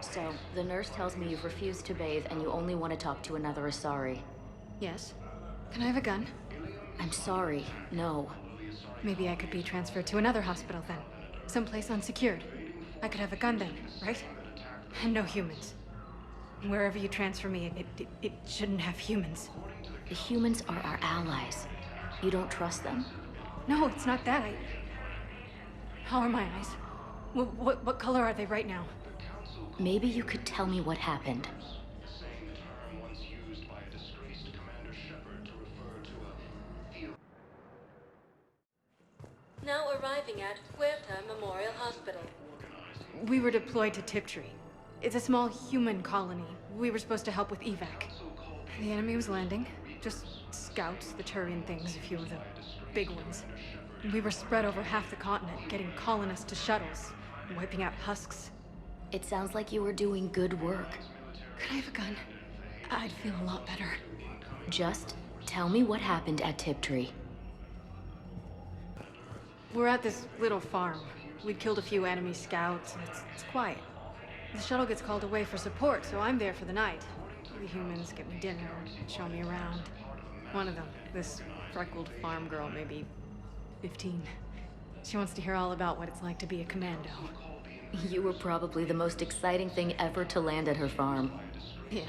So, the nurse tells me you've refused to bathe and you only want to talk to another Asari. Yes. Can I have a gun? I'm sorry, no. Maybe I could be transferred to another hospital then. Someplace unsecured. I could have a gun then, right? And no humans. Wherever you transfer me, it shouldn't have humans. The humans are our allies. You don't trust them? No, it's not that. How are my eyes? What color are they right now? Maybe you could tell me what happened. Now arriving at Huerta Memorial Hospital. We were deployed to Tiptree. It's a small human colony. We were supposed to help with evac. The enemy was landing. Just scouts, the Turian things, a few of the big ones. We were spread over half the continent, getting colonists to shuttles, wiping out husks. It sounds like you were doing good work. Could I have a gun? I'd feel a lot better. Just tell me what happened at Tiptree. We're at this little farm. We'd killed a few enemy scouts, and it's quiet. The shuttle gets called away for support, so I'm there for the night. The humans get me dinner, show me around. One of them, this freckled farm girl, maybe 15. She wants to hear all about what it's like to be a commando. You were probably the most exciting thing ever to land at her farm. Yeah.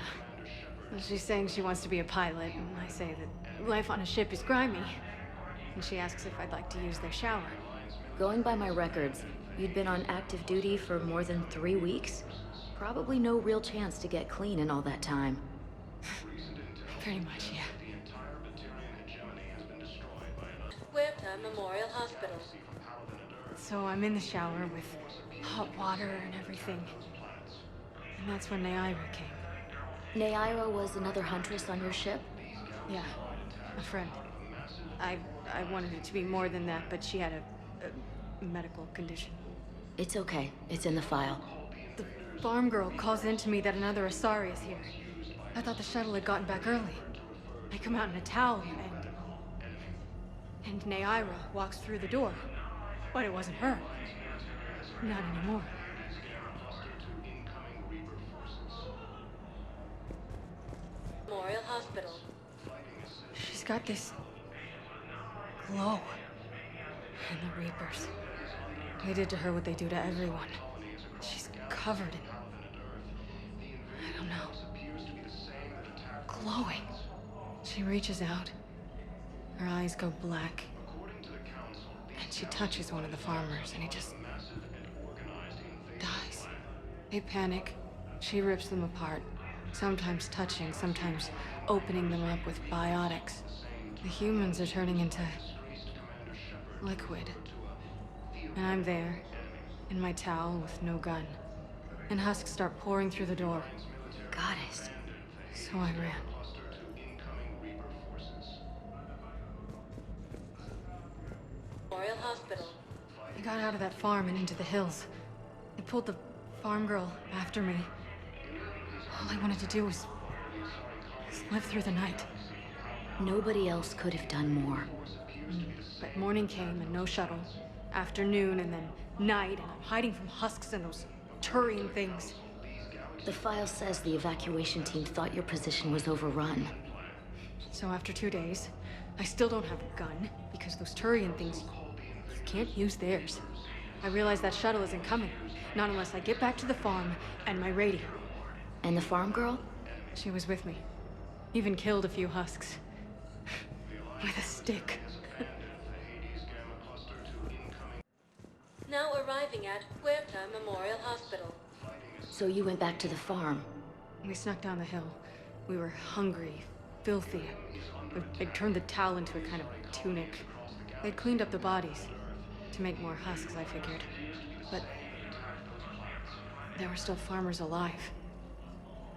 Well, she's saying she wants to be a pilot, and I say that life on a ship is grimy. And she asks if I'd like to use their shower. Going by my records, you'd been on active duty for more than 3 weeks. Probably no real chance to get clean in all that time. Pretty much, yeah. Huerta Memorial Hospital. So I'm in the shower with hot water and everything. And that's when Naira came. Naira was another huntress on your ship? Yeah, a friend. I wanted it to be more than that, but she had a medical condition. It's okay. It's in the file. The farm girl calls in to me that another Asari is here. I thought the shuttle had gotten back early. I come out in a towel and Naira walks through the door. But it wasn't her. Not anymore. Memorial Hospital. She's got this glow. And the Reapers. They did to her what they do to everyone. She's covered in... I don't know. Glowing. She reaches out. Her eyes go black. And she touches one of the farmers, and he just... dies. They panic. She rips them apart. Sometimes touching, sometimes opening them up with biotics. The humans are turning into... liquid. And I'm there, in my towel with no gun. And husks start pouring through the door. Goddess. So I ran. Memorial Hospital. I got out of that farm and into the hills. I pulled the farm girl after me. All I wanted to do was live through the night. Nobody else could have done more. But morning came and no shuttle. Afternoon and then night, and I'm hiding from husks and those Turian things. The file says the evacuation team thought your position was overrun. So after 2 days, I still don't have a gun, because those Turian things, you can't use theirs. I realize that shuttle isn't coming, not unless I get back to the farm and my radio. And the farm girl? She was with me. Even killed a few husks. With a stick. Now arriving at Huerta Memorial Hospital. So you went back to the farm. We snuck down the hill. We were hungry, filthy. They'd turned the towel into a kind of tunic. They'd cleaned up the bodies. To make more husks, I figured. But there were still farmers alive.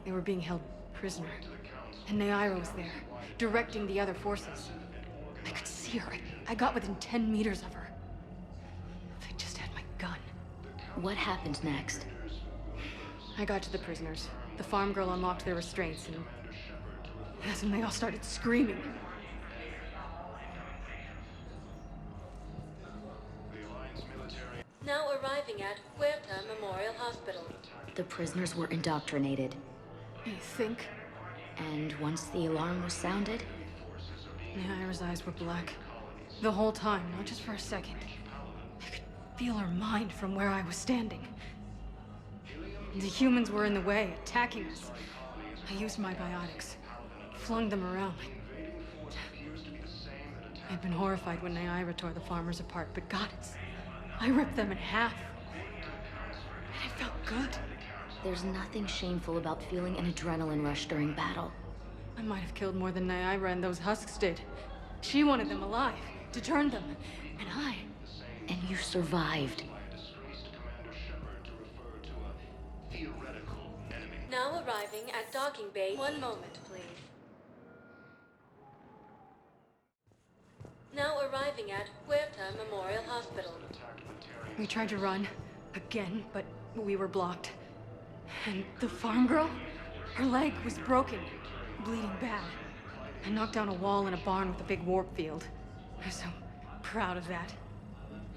They were being held prisoner. And Naira was there, directing the other forces. I could see her. I got within 10 meters of her. If I just had my gun. What happened next? I got to the prisoners. The farm girl unlocked their restraints, and that's when they all started screaming. Now arriving at Huerta Memorial Hospital. The prisoners were indoctrinated, You think? and once the alarm was sounded, Naira's eyes were black. The whole time, not just for a second. I could feel her mind from where I was standing. The humans were in the way, attacking us. I used my biotics, flung them around. I'd been horrified when Naira tore the farmers apart, but God, I ripped them in half. And it felt good. there's nothing shameful about feeling an adrenaline rush during battle. I might have killed more than Naira and those husks did. She wanted them alive, to turn them, and I... And you survived. Now arriving at docking bay. One moment, please. Now arriving at Huerta Memorial Hospital. We tried to run, again, but we were blocked. And the farm girl? Her leg was broken, bleeding bad. I knocked down a wall in a barn with a big warp field. I was so proud of that.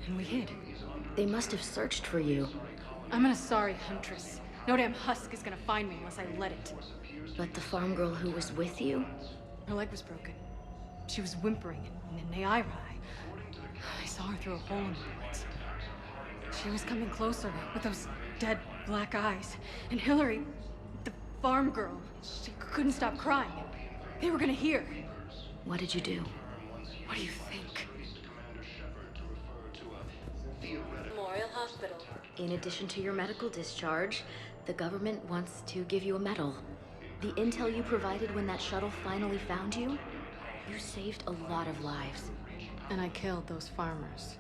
And we hid. They must have searched for you. I'm an Asari huntress. No damn husk is gonna find me unless I let it. But the farm girl who was with you? Her leg was broken. She was whimpering, and in Naira, I saw her through a hole in the woods. She was coming closer with those dead black eyes. And Hillary, the farm girl, she couldn't stop crying. They were gonna hear. What did you do? What do you think? Memorial Hospital. In addition to your medical discharge, the government wants to give you a medal. The intel you provided when that shuttle finally found you, you saved a lot of lives. And I killed those farmers.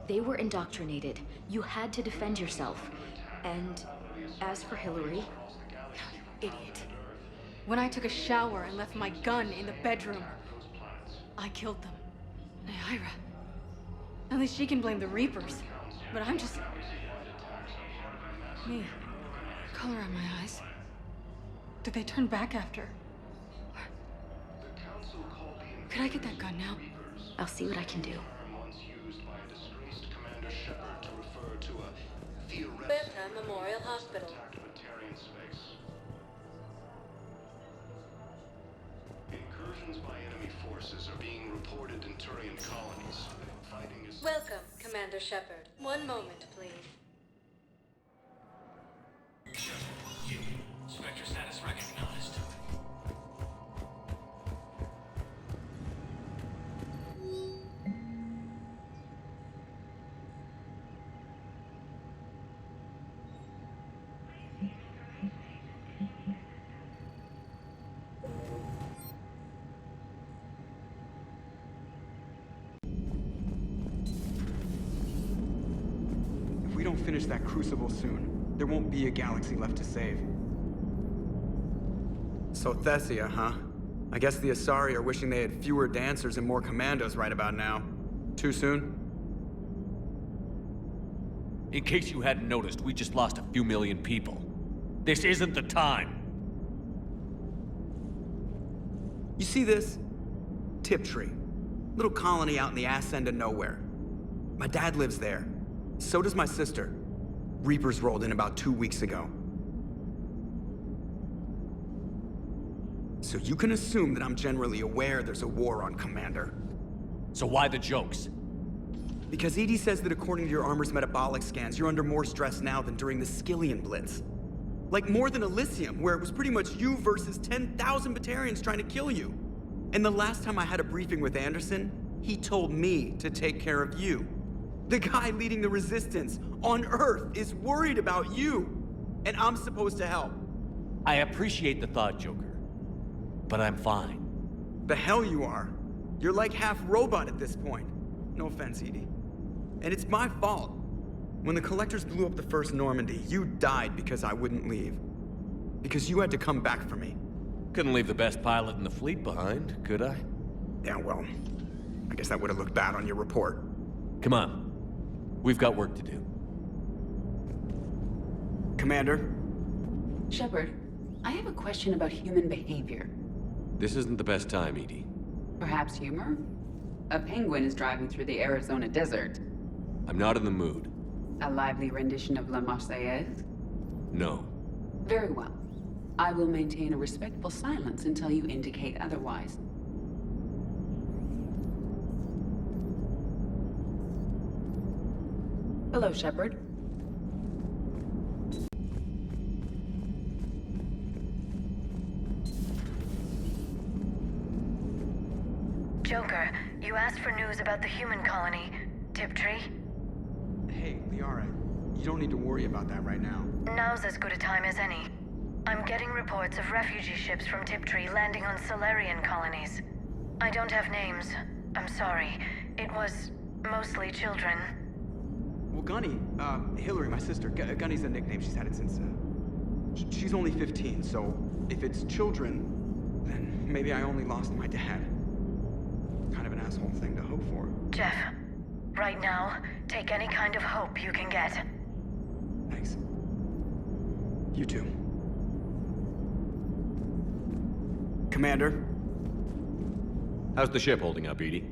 They were indoctrinated. You had to defend yourself. And as for Hillary... Idiot. When I took a shower and left my gun in the bedroom, I killed them. Naira. At least she can blame the Reapers. But I'm just... me. Color on my eyes. Did they turn back after? Could I get that gun now? I'll see what I can do. Huerta Memorial Hospital. Incursions by enemy forces are being reported in Turian colonies. Fighting is... Welcome, Commander Shepard. One moment, please. Spectre status recognized. If we don't finish that crucible soon, there won't be a galaxy left to save. So Thessia, huh? I guess the Asari are wishing they had fewer dancers and more commandos right about now. Too soon? In case you hadn't noticed, we just lost a few million people. This isn't the time. You see this? Tiptree. Little colony out in the ass end of nowhere. My dad lives there. So does my sister. Reapers rolled in about 2 weeks ago. So you can assume that I'm generally aware there's a war on, Commander. So why the jokes? Because EDI says that according to your armor's metabolic scans, you're under more stress now than during the Skillian Blitz. Like more than Elysium, where it was pretty much you versus 10,000 Batarians trying to kill you. And the last time I had a briefing with Anderson, he told me to take care of you. The guy leading the resistance on Earth is worried about you. And I'm supposed to help. I appreciate the thought, Joker. But I'm fine. The hell you are. You're like half robot at this point. No offense, EDI. And it's my fault. When the Collectors blew up the first Normandy, you died because I wouldn't leave. Because you had to come back for me. Couldn't leave the best pilot in the fleet behind, could I? Yeah, well, I guess that would have looked bad on your report. Come on. We've got work to do. Commander? Shepard, I have a question about human behavior. This isn't the best time, EDI. Perhaps humor? A penguin is driving through the Arizona desert. I'm not in the mood. A lively rendition of La Marseillaise? No. Very well. I will maintain a respectful silence until you indicate otherwise. Hello, Shepard. Joker, you asked for news about the human colony, Tiptree. Hey, Liara, you don't need to worry about that right now. Now's as good a time as any. I'm getting reports of refugee ships from Tiptree landing on Salarian colonies. I don't have names. I'm sorry. It was mostly children. Well, Gunny, Hillary, my sister, Gunny's a nickname. She's had it since, she's only 15, so if it's children, then maybe I only lost my dad. Kind of an asshole thing to hope for. Jeff, right now, take any kind of hope you can get. Thanks. You too. Commander? How's the ship holding up, Edie?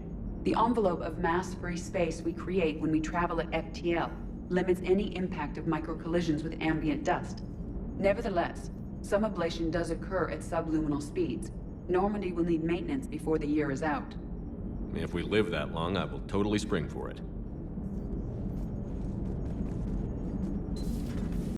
The envelope of mass-free space we create when we travel at FTL limits any impact of microcollisions with ambient dust. Nevertheless, some ablation does occur at subluminal speeds. Normandy will need maintenance before the year is out. If we live that long, I will totally spring for it.